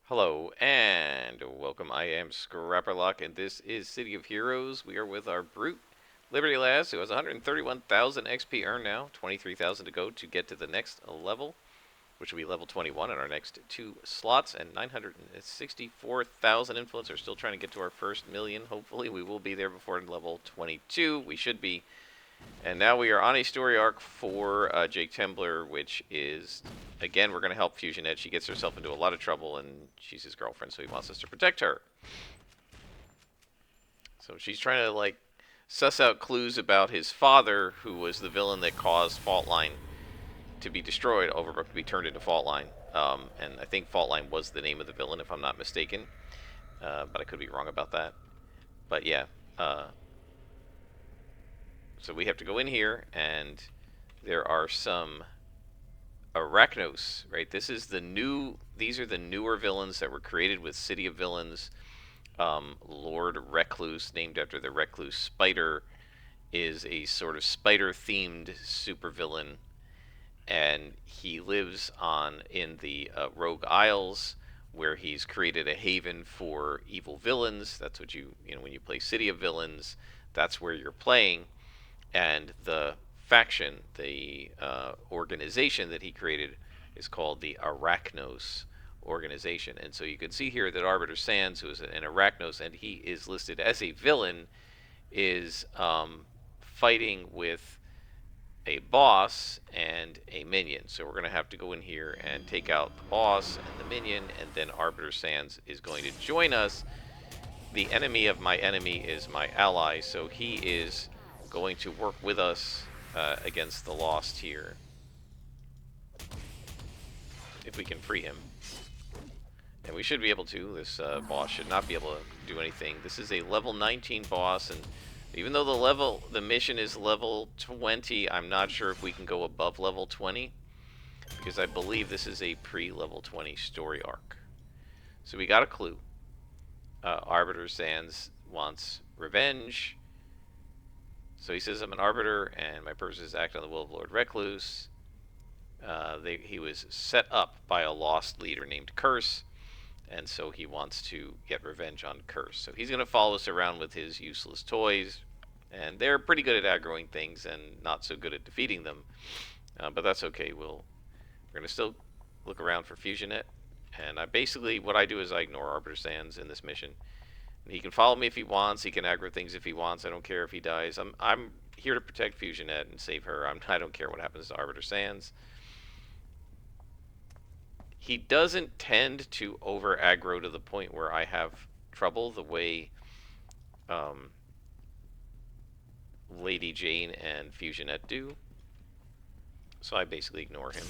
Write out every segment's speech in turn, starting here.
Hello and welcome. I am Scrapperlock, and this is City of Heroes. We are with our brute Liberty Lass, who has 131,000 XP earned now, 23,000 to go to get to the next level, which will be level 21 in our next two slots, and 964,000 influence. Are still trying to get to our first million. Hopefully, we will be there before level 22. We should be. And now we are on a story arc for Jake Tembler, which is, again, we're going to help Fusion Edge. She gets herself into a lot of trouble, and she's his girlfriend, so he wants us to protect her. So she's trying to, like, suss out clues about his father, who was the villain that caused Faultline to be destroyed, Overbrook to be turned into Faultline. And I think Faultline was the name of the villain, if I'm not mistaken. But I could be wrong about that. But yeah, so we have to go in here, and there are some Arachnos, right? These are the newer villains that were created with City of Villains. Lord Recluse, named after the Recluse Spider, is a sort of spider-themed supervillain, and he lives in the Rogue Isles, where he's created a haven for evil villains. That's what when you play City of Villains, that's where you're playing. And the faction, the organization that he created, is called the Arachnos organization. And so you can see here that Arbiter Sands, who is an Arachnos, and he is listed as a villain, is fighting with a boss and a minion. So we're going to have to go in here and take out the boss and the minion, and then Arbiter Sands is going to join us. The enemy of my enemy is my ally, so he is going to work with us against the Lost here, if we can free him. And we should be able to. This boss should not be able to do anything. This is a level 19 boss, and even though the mission is level 20, I'm not sure if we can go above level 20, because I believe this is a pre-level 20 story arc. So we got a clue. Arbiter Sands wants revenge. So he says, I'm an arbiter, and my purpose is to act on the will of Lord Recluse. He was set up by a lost leader named Curse, and so he wants to get revenge on Curse. So he's going to follow us around with his useless toys, and they're pretty good at aggroing things and not so good at defeating them. But that's okay. We're going to still look around for FusionNet, and what I do is I ignore Arbiter Sands in this mission. He can follow me if he wants. He can aggro things if he wants. I don't care if he dies. I'm here to protect FusionNet and save her. I don't care what happens to Arbiter Sands. He doesn't tend to over aggro to the point where I have trouble the way Lady Jane and FusionNet do. So I basically ignore him.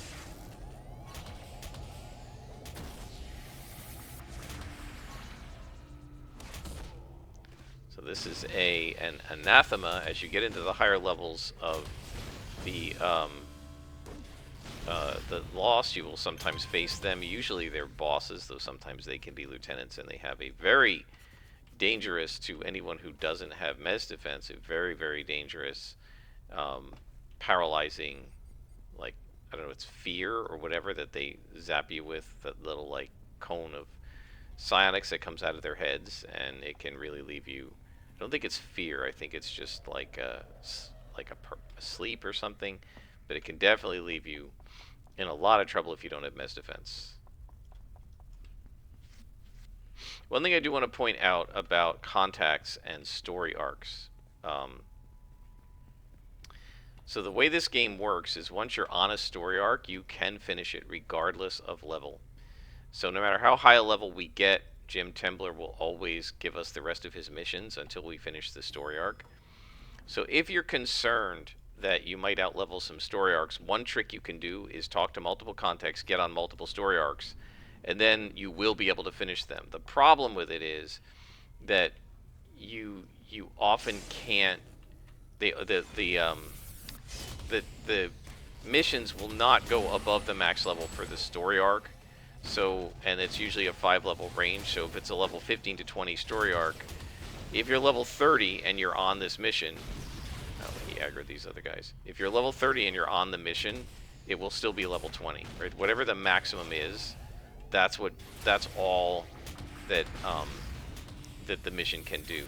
So this is an anathema. As you get into the higher levels of the Lost, you will sometimes face them. Usually they're bosses, though sometimes they can be lieutenants, and they have a very dangerous, to anyone who doesn't have Mez defense, a very, very dangerous, paralyzing, like, I don't know, it's fear or whatever that they zap you with, that little, like, cone of psionics that comes out of their heads, and it can really leave you. I don't think it's fear. I think it's just like a sleep or something, but it can definitely leave you in a lot of trouble if you don't have Mez defense. One thing I do want to point out about contacts and story arcs. So the way this game works is once you're on a story arc, you can finish it regardless of level. So no matter how high a level we get, Jim Tembler will always give us the rest of his missions until we finish the story arc. So if you're concerned that you might outlevel some story arcs, one trick you can do is talk to multiple contacts, get on multiple story arcs, and then you will be able to finish them. The problem with it is that you often can't. The missions will not go above the max level for the story arc. So, and it's usually a 5-level range. So if it's a level 15 to 20 story arc, if you're level 30 and you're on this mission, he aggroed these other guys. If you're level 30 and you're on the mission, it will still be level 20, right? Whatever the maximum is, that's what that's all that that the mission can do.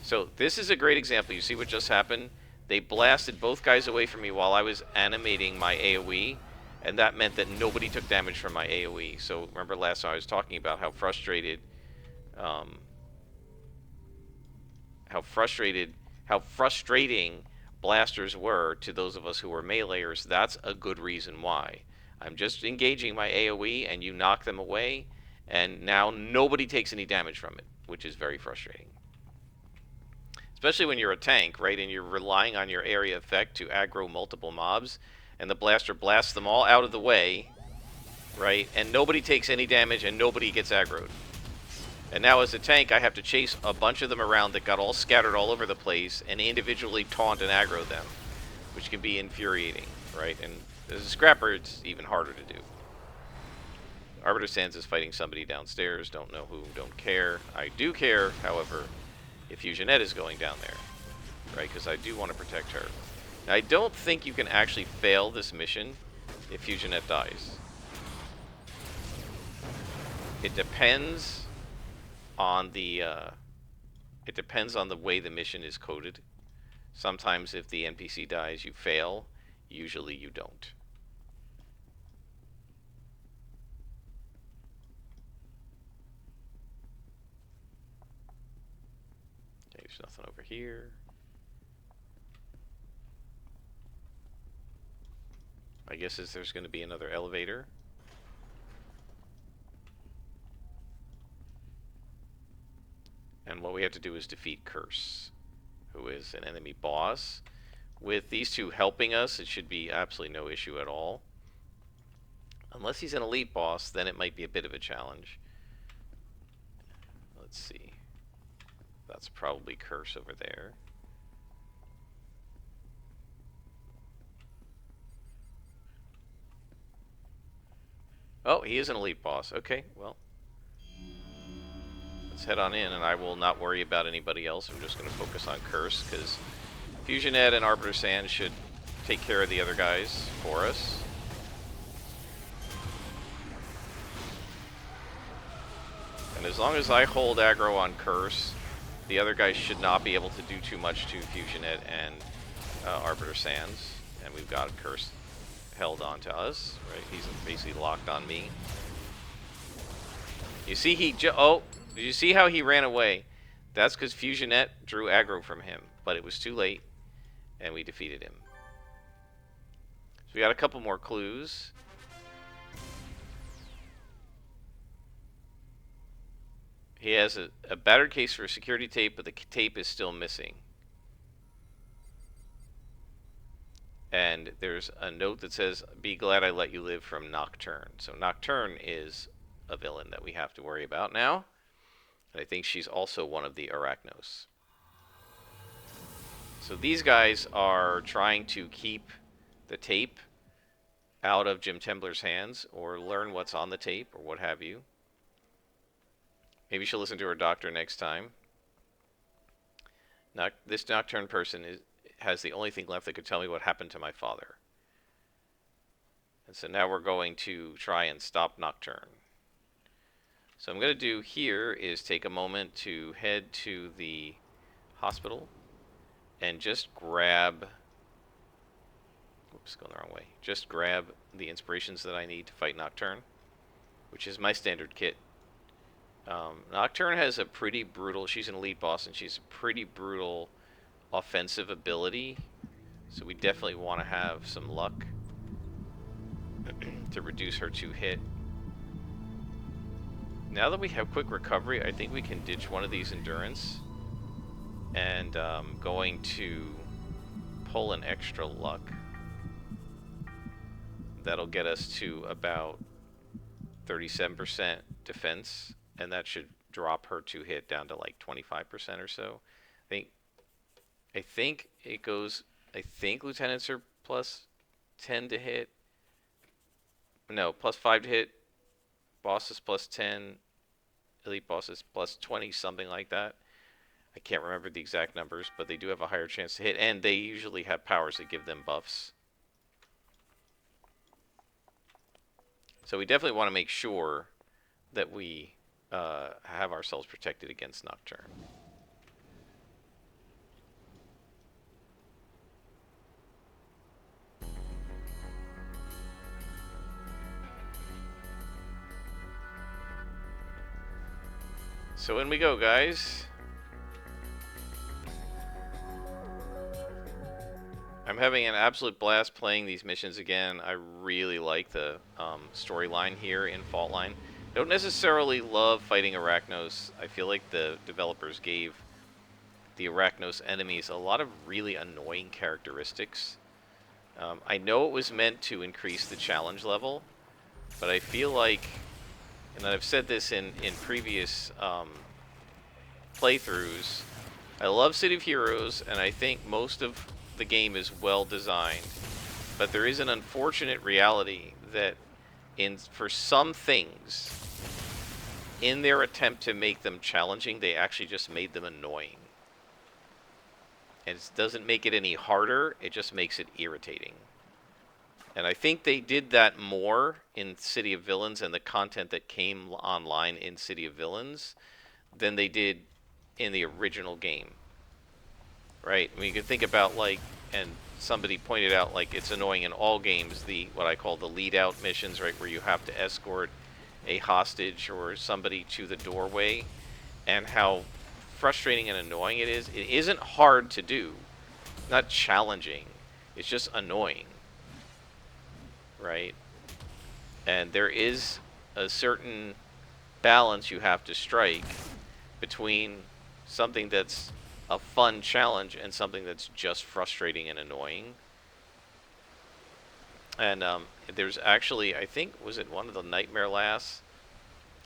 So this is a great example. You see what just happened? They blasted both guys away from me while I was animating my AoE, and that meant that nobody took damage from my AoE. So remember last time I was talking about how um, how frustrating blasters were to those of us who were meleeers. That's a good reason why. I'm just engaging my AoE, and you knock them away, and now nobody takes any damage from it, which is very frustrating. Especially when you're a tank, right, and you're relying on your area effect to aggro multiple mobs, and the blaster blasts them all out of the way, right, and nobody takes any damage and nobody gets aggroed. And now as a tank, I have to chase a bunch of them around that got all scattered all over the place and individually taunt and aggro them, which can be infuriating, right? And as a scrapper, it's even harder to do. Arbiter Sands is fighting somebody downstairs, don't know who, don't care. I do care, however, if Fusionette is going down there, right? Because I do want to protect her. Now, I don't think you can actually fail this mission if Fusionette dies. It depends on the way the mission is coded. Sometimes if the NPC dies, you fail. Usually you don't. Okay, there's nothing over here. My guess is there's going to be another elevator. And what we have to do is defeat Curse, who is an enemy boss. With these two helping us, it should be absolutely no issue at all. Unless he's an elite boss, then it might be a bit of a challenge. Let's see. That's probably Curse over there. Oh, he is an elite boss. Okay, well. Let's head on in, and I will not worry about anybody else. I'm just going to focus on Curse, because Fusionette and Arbiter Sand should take care of the other guys for us. And as long as I hold aggro on Curse, the other guys should not be able to do too much to Fusionette and Arbiter Sands. And we've got Curse held on to us, right? He's basically locked on me. You see oh, did you see how he ran away? That's because Fusionette drew aggro from him, but it was too late, and we defeated him. So we got a couple more clues. He has a battered case for a security tape, but the tape is still missing. And there's a note that says, "Be glad I let you live," from Nocturne. So Nocturne is a villain that we have to worry about now. And I think she's also one of the Arachnos. So these guys are trying to keep the tape out of Jim Tembler's hands, or learn what's on the tape, or what have you. Maybe she'll listen to her doctor next time. This Nocturne person has the only thing left that could tell me what happened to my father. And so now we're going to try and stop Nocturne. So I'm going to do here is take a moment to head to the hospital and just grab, oops, going the wrong way, just grab the inspirations that I need to fight Nocturne, which is my standard kit. Nocturne has a pretty brutal, she's an elite boss, and she's a pretty brutal offensive ability, so we definitely want to have some luck to reduce her 2-hit. Now that we have quick recovery, I think we can ditch one of these endurance, and going to pull an extra luck. That'll get us to about 37% defense, and that should drop her 2-hit down to like 25% or so. I think it goes, I think lieutenants are plus 10 to hit. No, plus 5 to hit. Bosses plus 10. Elite bosses plus 20, something like that. I can't remember the exact numbers, but they do have a higher chance to hit, and they usually have powers that give them buffs. So we definitely want to make sure that we have ourselves protected against Nocturne. So in we go, guys. I'm having an absolute blast playing these missions again. I really like the storyline here in Faultline. I don't necessarily love fighting Arachnos. I feel like the developers gave the Arachnos enemies a lot of really annoying characteristics. I know it was meant to increase the challenge level, but I feel like, and I've said this in previous playthroughs, I love City of Heroes, and I think most of the game is well designed. But there is an unfortunate reality that for some things, in their attempt to make them challenging, they actually just made them annoying. And it doesn't make it any harder, it just makes it irritating. And I think they did that more in City of Villains and the content that came online in City of Villains than they did in the original game. Right? I mean, you can think about, like, and somebody pointed out, like, it's annoying in all games, the what I call the lead-out missions, right, where you have to escort a hostage or somebody to the doorway, and how frustrating and annoying it is. It isn't hard to do, not challenging. It's just annoying, right? And there is a certain balance you have to strike between something that's a fun challenge and something that's just frustrating and annoying. And there's actually, I think, was it one of the Nightmare Lass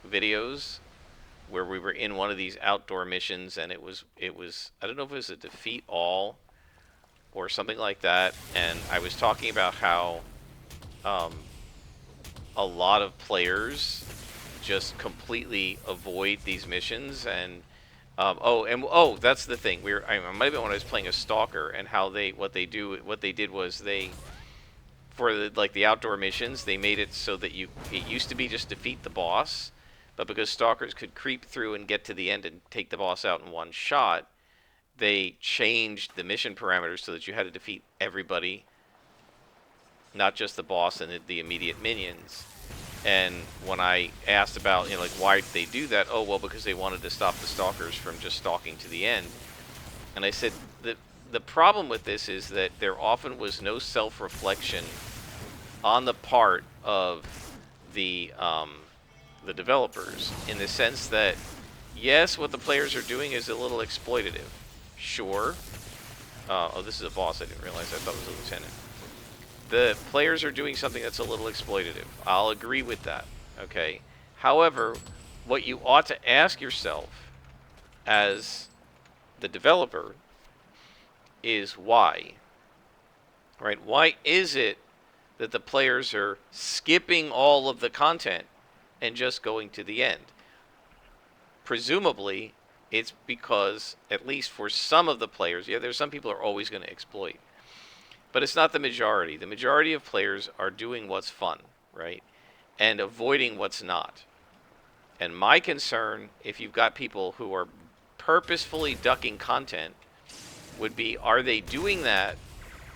videos where we were in one of these outdoor missions, and it was I don't know if it was a defeat all or something like that, and I was talking about how a lot of players just completely avoid these missions. And that's the thing. I might have been when I was playing a stalker, and how what they did was for the outdoor missions, they made it so that it used to be just defeat the boss, but because stalkers could creep through and get to the end and take the boss out in one shot, they changed the mission parameters so that you had to defeat everybody, not just the boss and the immediate minions. And when I asked about, like, why did they do that? Oh, well, because they wanted to stop the stalkers from just stalking to the end. And I said, the problem with this is that there often was no self-reflection on the part of the developers, in the sense that, yes, what the players are doing is a little exploitative. Sure. Oh, this is a boss. I didn't realize. I thought it was a lieutenant. The players are doing something that's a little exploitative. I'll agree with that, okay? However, what you ought to ask yourself as the developer is why, right? Why is it that the players are skipping all of the content and just going to the end? Presumably, it's because, at least for some of the players, yeah, there's some people who are always going to exploit. But it's not the majority. The majority of players are doing what's fun, right? And avoiding what's not. And my concern, if you've got people who are purposefully ducking content, would be, are they doing that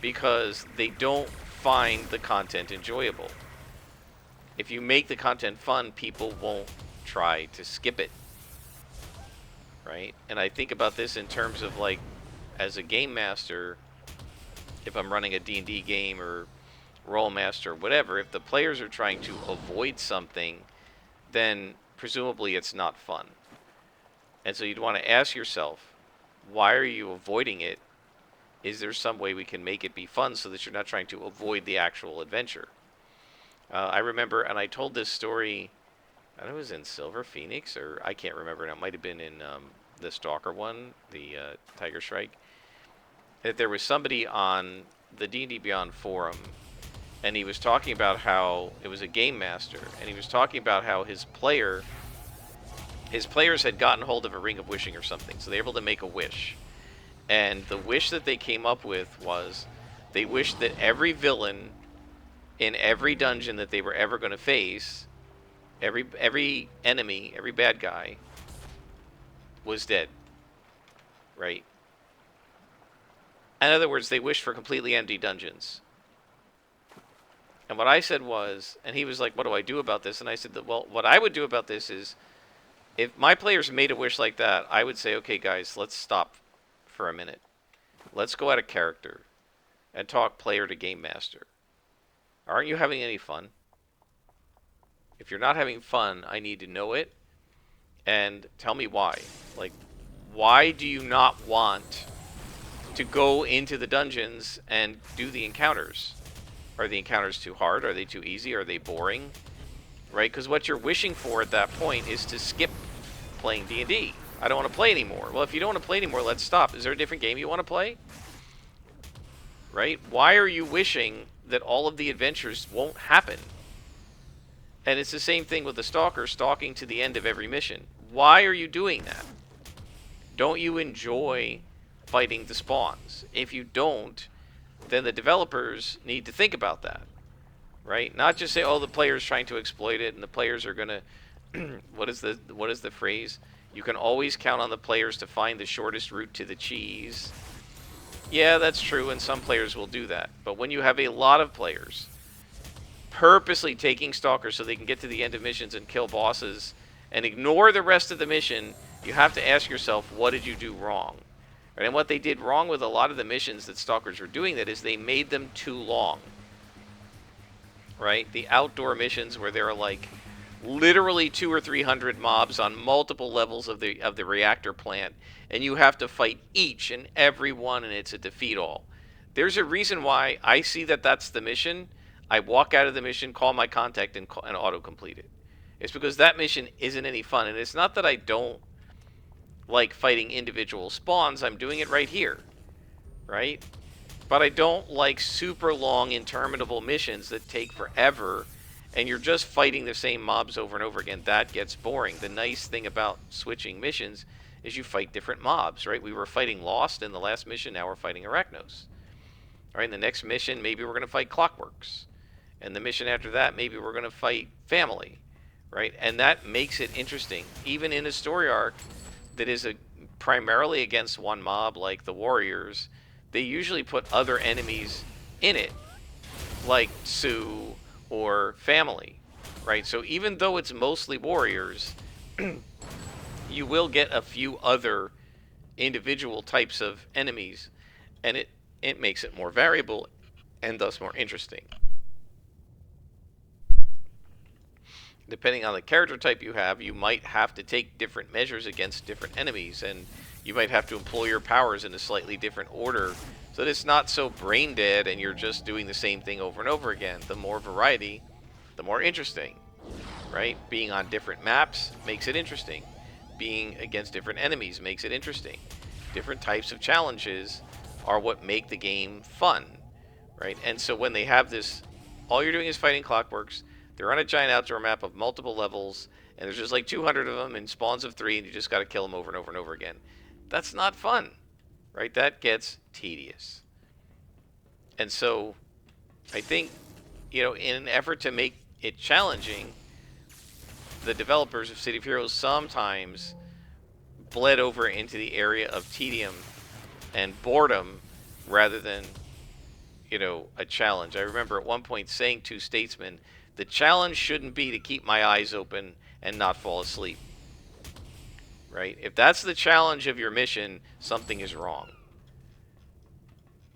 because they don't find the content enjoyable? If you make the content fun, people won't try to skip it, right? And I think about this in terms of, like, as a game master, if I'm running a D&D game or Rollmaster or whatever, if the players are trying to avoid something, then presumably it's not fun. And so you'd want to ask yourself, why are you avoiding it? Is there some way we can make it be fun so that you're not trying to avoid the actual adventure? I remember, and I told this story, I don't know if it was in Silver Phoenix, or I can't remember now. It might have been in the Stalker one, the Tiger Strike. That there was somebody on the D&D Beyond forum, and he was talking about how it was a game master, and he was talking about how his players had gotten hold of a Ring of Wishing or something, so they were able to make a wish. And the wish that they came up with was, they wished that every villain in every dungeon that they were ever going to face Every enemy, every bad guy was dead, right? In other words, they wished for completely empty dungeons. And what I said was, and he was like, "What do I do about this?" And I said, "Well, what I would do about this is, if my players made a wish like that, I would say, okay, guys, let's stop for a minute. Let's go out of character and talk player to game master. Aren't you having any fun? If you're not having fun, I need to know it, and tell me why. Like, why do you not want to go into the dungeons and do the encounters? Are the encounters too hard? Are they too easy? Are they boring? Right? Because what you're wishing for at that point is to skip playing D&D. I don't want to play anymore. Well, if you don't want to play anymore, let's stop. Is there a different game you want to play? Right? Why are you wishing that all of the adventures won't happen? And it's the same thing with the stalker stalking to the end of every mission. Why are you doing that? Don't you enjoy fighting the spawns? If you don't, then the developers need to think about that, right? Not just say, "Oh, the player's trying to exploit it, and the players are gonna." what is the phrase? You can always count on the players to find the shortest route to the cheese. Yeah, that's true, and some players will do that. But when you have a lot of players purposely taking stalkers so they can get to the end of missions and kill bosses and ignore the rest of the mission, you have to ask yourself, what did you do wrong? Right? And what they did wrong with a lot of the missions that stalkers were doing, that is, they made them too long. Right? The outdoor missions where there are like literally 200 or 300 mobs on multiple levels of the reactor plant, and you have to fight each and every one, and it's a defeat all. There's a reason why I see that that's the mission. I walk out of the mission, call my contact, and auto-complete it. It's because that mission isn't any fun. And it's not that I don't like fighting individual spawns. I'm doing it right here, right? But I don't like super long, interminable missions that take forever, and you're just fighting the same mobs over and over again. That gets boring. The nice thing about switching missions is you fight different mobs, right? We were fighting Lost in the last mission. Now we're fighting Arachnos. All right, in the next mission, maybe we're going to fight Clockworks. And the mission after that, maybe we're going to fight Family, right? And that makes it interesting. Even in a story arc that is primarily against one mob, like the Warriors, they usually put other enemies in it, like Sue or Family, right? So even though it's mostly Warriors, you will get a few other individual types of enemies, and it makes it more variable and thus more interesting. Depending on the character type you have, you might have to take different measures against different enemies, and you might have to employ your powers in a slightly different order so that it's not so brain dead and you're just doing the same thing over and over again. The more variety, the more interesting, right? Being on different maps makes it interesting. Being against different enemies makes it interesting. Different types of challenges are what make the game fun, right? And so when they have this, all you're doing is fighting Clockworks. They're on a giant outdoor map of multiple levels, and there's just like 200 of them in spawns of 3, and you just got to kill them over and over and over again. That's not fun, right? That gets tedious. And so I think, in an effort to make it challenging, the developers of City of Heroes sometimes bled over into the area of tedium and boredom rather than, a challenge. I remember at one point saying to Statesman, the challenge shouldn't be to keep my eyes open and not fall asleep. Right? If that's the challenge of your mission, something is wrong.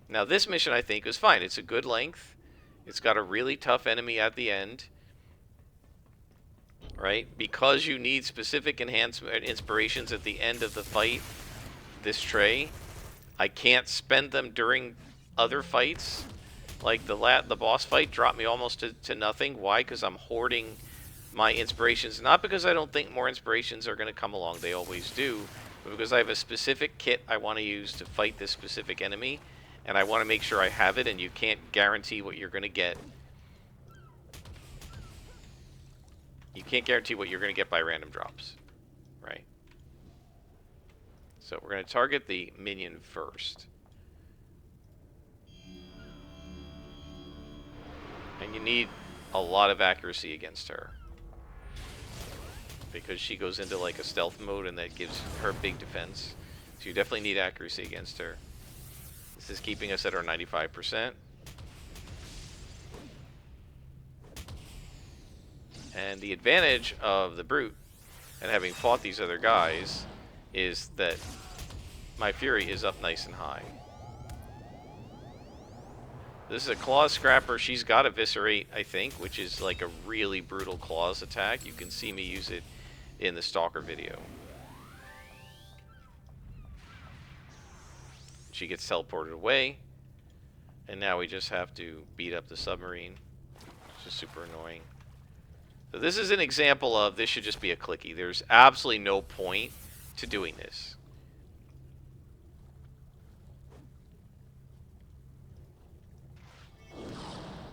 Now, this mission, I think, is fine. It's a good length. It's got a really tough enemy at the end. Right? Because you need specific inspirations at the end of the fight, this tray, I can't spend them during other fights. Like the boss fight dropped me almost to nothing. Why? Because I'm hoarding my inspirations. Not because I don't think more inspirations are going to come along. They always do. But because I have a specific kit I want to use to fight this specific enemy. And I want to make sure I have it, and you can't guarantee what you're going to get. You can't guarantee what you're going to get by random drops. Right? So we're going to target the minion first. And you need a lot of accuracy against her. because she goes into like a stealth mode and that gives her big defense. So you definitely need accuracy against her. This is keeping us at our 95%. And the advantage of the Brute and having fought these other guys is that my Fury is up nice and high. This is a Claws Scrapper. She's got Eviscerate, I think, which is like a really brutal Claws attack. You can see me use it in the Stalker video. She gets teleported away. And now we just have to beat up the submarine, which is super annoying. So this is an example of this should just be a clicky. There's absolutely no point to doing this.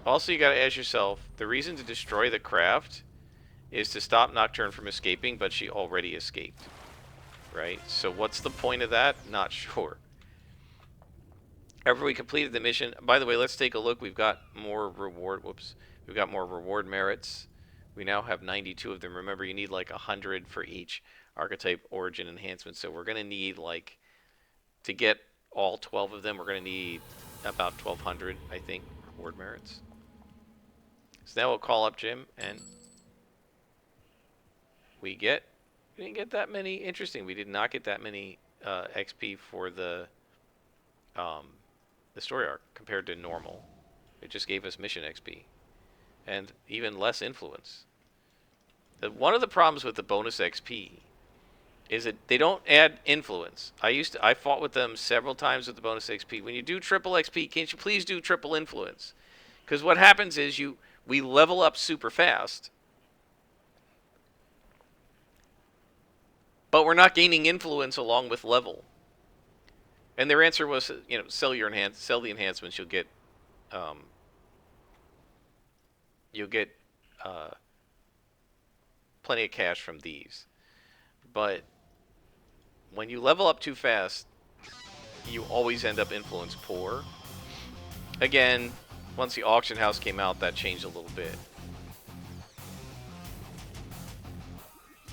Also, you gotta ask yourself, the reason to destroy the craft is to stop Nocturne from escaping, but she already escaped. Right? So what's the point of that? Not sure. After we completed the mission, by the way, let's take a look. We've got more reward, we've got more reward merits. We now have 92 of them. Remember, you need like 100 for each archetype origin enhancement. So we're gonna need like, to get all 12 of them, we're gonna need about 1,200, I think, reward merits. So now we'll call up Jim, and we didn't get that many. Interesting, we did not get that many XP for the story arc compared to normal. It just gave us mission XP, and even less influence. One of the problems with the bonus XP is that they don't add influence. I fought with them several times with the bonus XP. When you do triple XP, can't you please do triple influence? Because what happens is we level up super fast, but we're not gaining influence along with level. And their answer was, sell the enhancements. You'll get plenty of cash from these. But when you level up too fast, you always end up influence poor. Again, once the auction house came out, that changed a little bit.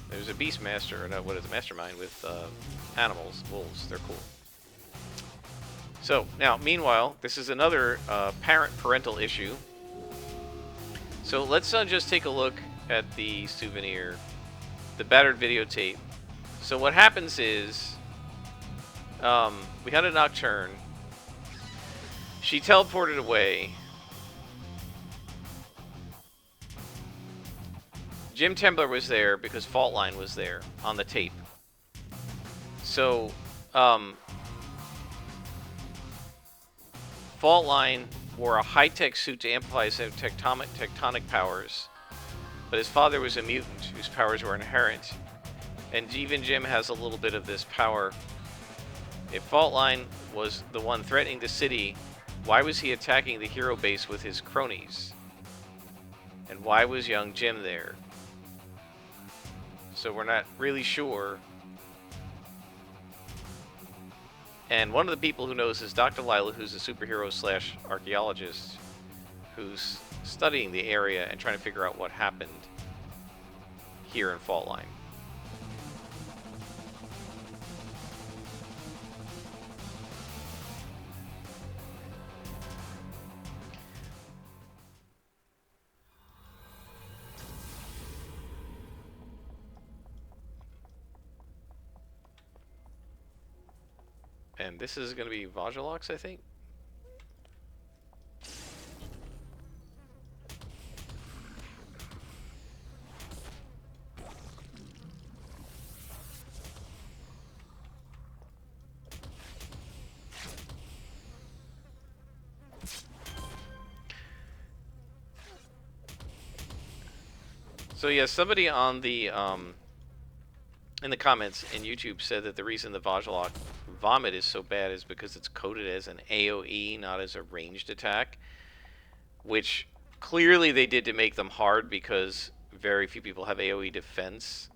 There's a Beastmaster, or no, what is it, Mastermind with animals, wolves. They're cool. So, now, meanwhile, this is another parental issue. So let's just take a look at the souvenir, the battered videotape. So what happens is, we had a Nocturne. She teleported away. Jim Tembler was there because Faultline was there on the tape. So, Faultline wore a high-tech suit to amplify his tectonic powers, but his father was a mutant whose powers were inherent, and even Jim has a little bit of this power. If Faultline was the one threatening the city, why was he attacking the hero base with his cronies? And why was young Jim there? So we're not really sure. And one of the people who knows is Dr. Lila, who's a superhero slash archaeologist, who's studying the area and trying to figure out what happened here in Faultline. And this is going to be Vajalox, I think. So yeah, somebody on the in the comments in YouTube said that the reason the Vajalox Vomit is so bad is because it's coded as an AoE, not as a ranged attack, which clearly they did to make them hard because very few people have AoE defense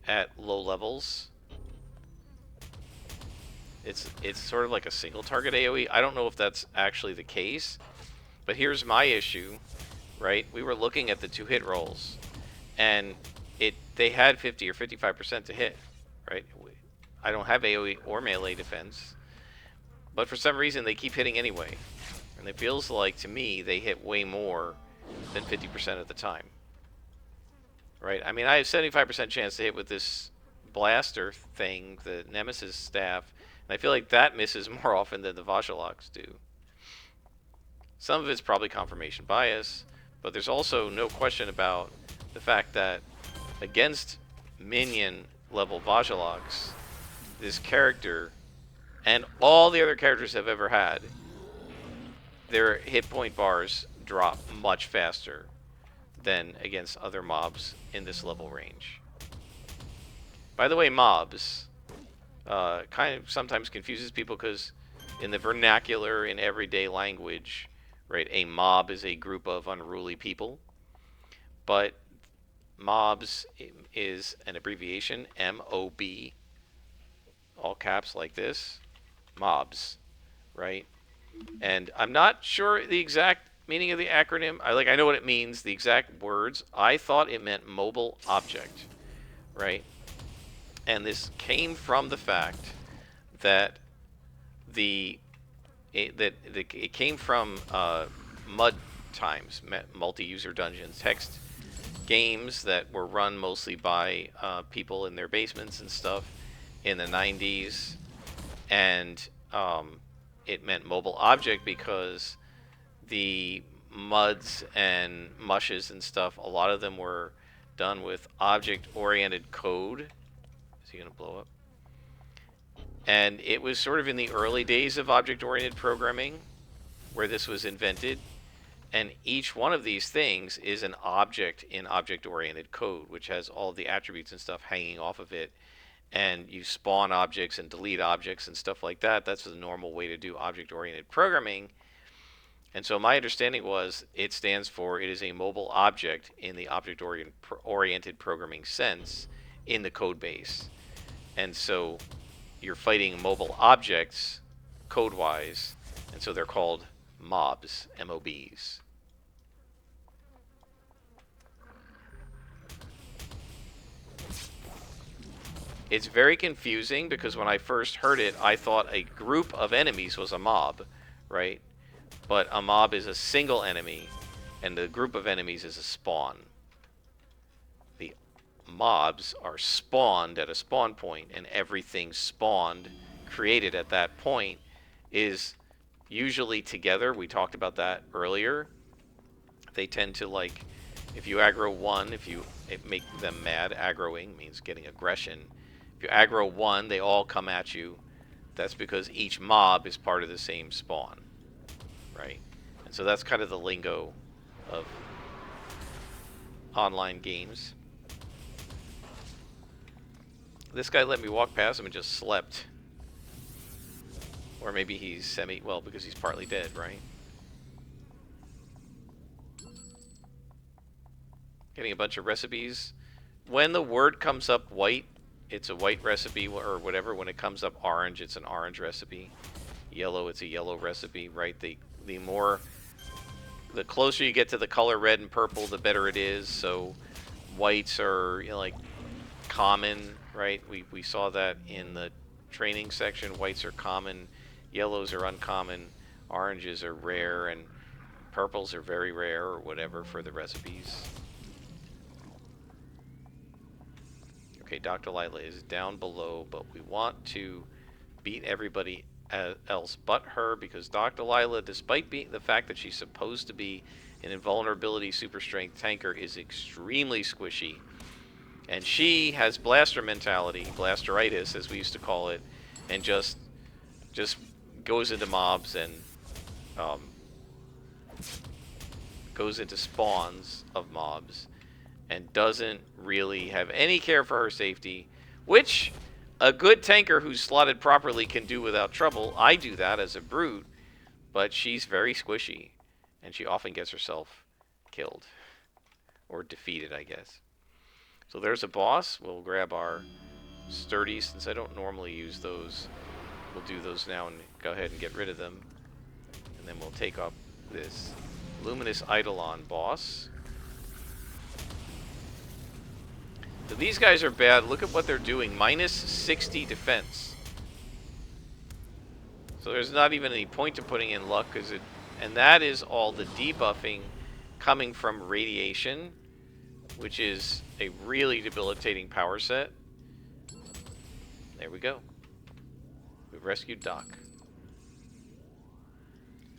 at low levels. It's sort of like a single target AoE. I don't know if that's actually the case, but here's my issue, right? We were looking at the 2-hit rolls, and they had 50 or 55% to hit, right? I don't have AoE or melee defense, but for some reason they keep hitting anyway. And it feels like, to me, they hit way more than 50% of the time. Right? I mean, I have 75% chance to hit with this blaster thing, the Nemesis staff, and I feel like that misses more often than the Vajaloks do. Some of it's probably confirmation bias, but there's also no question about the fact that against minion level Vajaloks, this character and all the other characters have ever had, their hit point bars drop much faster than against other mobs in this level range. By the way, mobs kind of sometimes confuses people because in the vernacular, in everyday language, right, a mob is a group of unruly people. But mobs is an abbreviation, M-O-B, all caps like this, mobs, right? And I'm not sure the exact meaning of the acronym. I know what it means, the exact words. I thought it meant mobile object, right? And this came from the fact that it came from MUD times, multi-user dungeons, text games that were run mostly by people in their basements and stuff in the 90s, and it meant mobile object because the MUDs and mushes and stuff, a lot of them were done with object-oriented code. Is he going to blow up? And it was sort of in the early days of object-oriented programming where this was invented. And each one of these things is an object in object-oriented code, which has all the attributes and stuff hanging off of it. And you spawn objects and delete objects and stuff like that. That's the normal way to do object-oriented programming. And so my understanding was it stands for it is a mobile object in the object-oriented programming sense in the code base. And so you're fighting mobile objects code-wise, and so they're called mobs, M-O-Bs. It's very confusing because when I first heard it, I thought a group of enemies was a mob, right? But a mob is a single enemy, and the group of enemies is a spawn. The mobs are spawned at a spawn point, and everything spawned, created at that point, is usually together. We talked about that earlier. They tend to, like, if you aggro one, it make them mad. Aggroing means getting aggression. If you aggro one, they all come at you. That's because each mob is part of the same spawn, right? And so that's kind of the lingo of online games. This guy let me walk past him and just slept. Or maybe he's well, because he's partly dead, right? Getting a bunch of recipes. When the word comes up white, it's a white recipe or whatever. When it comes up orange, it's an orange recipe. Yellow, it's a yellow recipe, right? The closer you get to the color red and purple, the better it is. So whites are, like, common, right? We saw that in the training section. Whites are common, yellows are uncommon, oranges are rare, and purples are very rare or whatever for the recipes. Okay, Dr. Lila is down below, but we want to beat everybody else but her because Dr. Lila, despite being the fact that she's supposed to be an invulnerability super strength tanker, is extremely squishy. And she has blaster mentality, blasteritis as we used to call it, and just goes into mobs and goes into spawns of mobs and doesn't really have any care for her safety, which a good tanker who's slotted properly can do without trouble. I do that as a brute, but she's very squishy, and she often gets herself killed. Or defeated, I guess. So there's a boss. We'll grab our sturdy, since I don't normally use those. We'll do those now and go ahead and get rid of them. And then we'll take up this Luminous Eidolon boss. So these guys are bad. Look at what they're doing. Minus 60 defense. So there's not even any point to putting in luck, because it, and that is all the debuffing coming from radiation, which is a really debilitating power set. There we go. We've rescued Doc.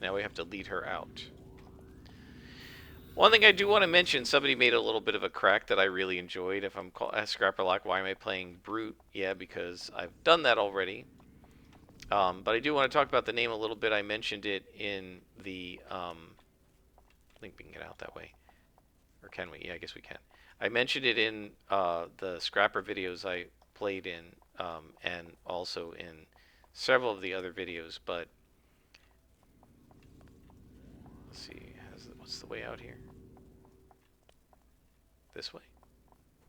Now we have to lead her out. One thing I do want to mention, somebody made a little bit of a crack that I really enjoyed. If I'm called Scrapper Lock, why am I playing Brute? Yeah, because I've done that already. But I do want to talk about the name a little bit. I mentioned it in the... I think we can get out that way. Or can we? Yeah, I guess we can. I mentioned it in the Scrapper videos I played in, and also in several of the other videos, but... Let's see. What's the way out here? This way?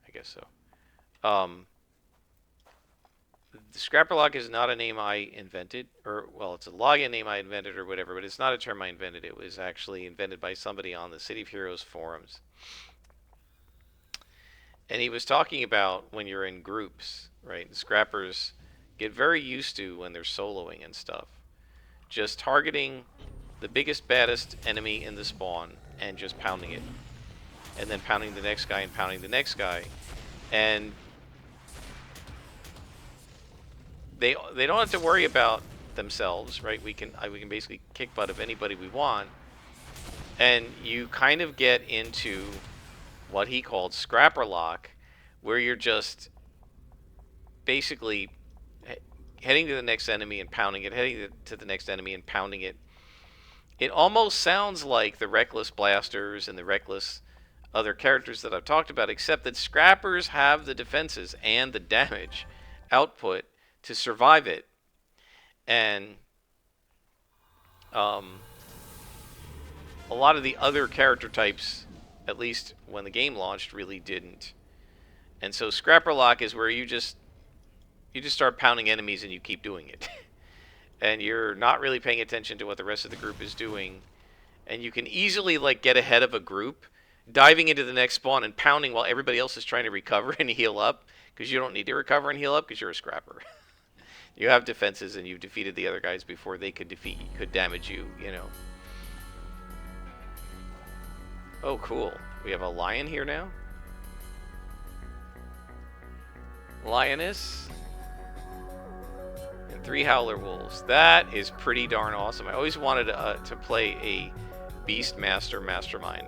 I guess so. The Scrapper Lock is not a name I invented, or, well, it's a login name I invented or whatever, but it's not a term I invented. It was actually invented by somebody on the City of Heroes forums. And he was talking about when you're in groups, right? And scrappers get very used to, when they're soloing and stuff, just targeting the biggest, baddest enemy in the spawn and just pounding it. And then pounding the next guy and pounding the next guy. And they don't have to worry about themselves, right? We can basically kick butt of anybody we want. And you kind of get into what he called Scrapper Lock, where you're just basically heading to the next enemy and pounding it, heading to the next enemy and pounding it. It almost sounds like the Reckless Blasters and the Reckless other characters that I've talked about, except that Scrappers have the defenses and the damage output to survive it. And a lot of the other character types, at least when the game launched, really didn't. And so Scrapper Lock is where you just start pounding enemies and you keep doing it. And you're not really paying attention to what the rest of the group is doing. And you can easily like get ahead of a group, diving into the next spawn and pounding while everybody else is trying to recover and heal up, because you don't need to recover and heal up because you're a scrapper. You have defenses and you've defeated the other guys before they could damage you, you know. Oh, cool. We have a lion here now. Lioness. And 3 howler wolves. That is pretty darn awesome. I always wanted to play a Beastmaster Mastermind.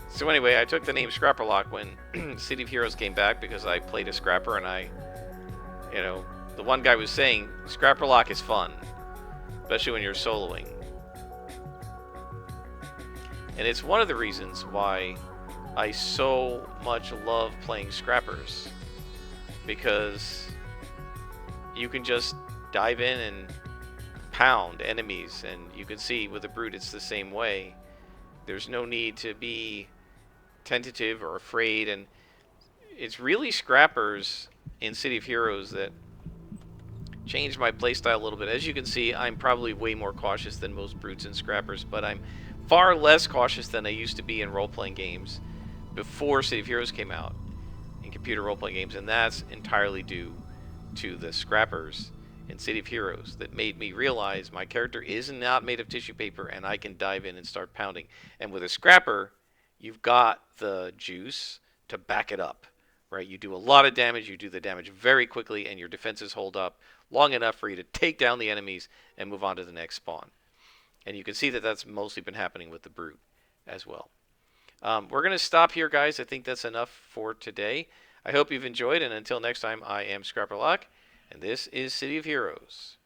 So anyway, I took the name Scrapper Lock when City of Heroes came back, because I played a scrapper, and the one guy was saying Scrapper Lock is fun, especially when you're soloing. And it's one of the reasons why I so much love playing scrappers, because you can just dive in and pound enemies, and you can see with the Brute it's the same way. There's no need to be tentative or afraid, and it's really scrappers in City of Heroes that changed my playstyle a little bit. As you can see, I'm probably way more cautious than most Brutes and scrappers, but I'm far less cautious than I used to be in role-playing games before City of Heroes came out, in computer role-playing games, and that's entirely due to the scrappers in City of Heroes that made me realize my character is not made of tissue paper, and I can dive in and start pounding. And with a scrapper, you've got the juice to back it up, right? You do a lot of damage, you do the damage very quickly, and your defenses hold up long enough for you to take down the enemies and move on to the next spawn. And you can see that that's mostly been happening with the Brute as well. We're going to stop here, guys. I think that's enough for today. I hope you've enjoyed, and until next time, I am Scrapper Lock, and this is City of Heroes.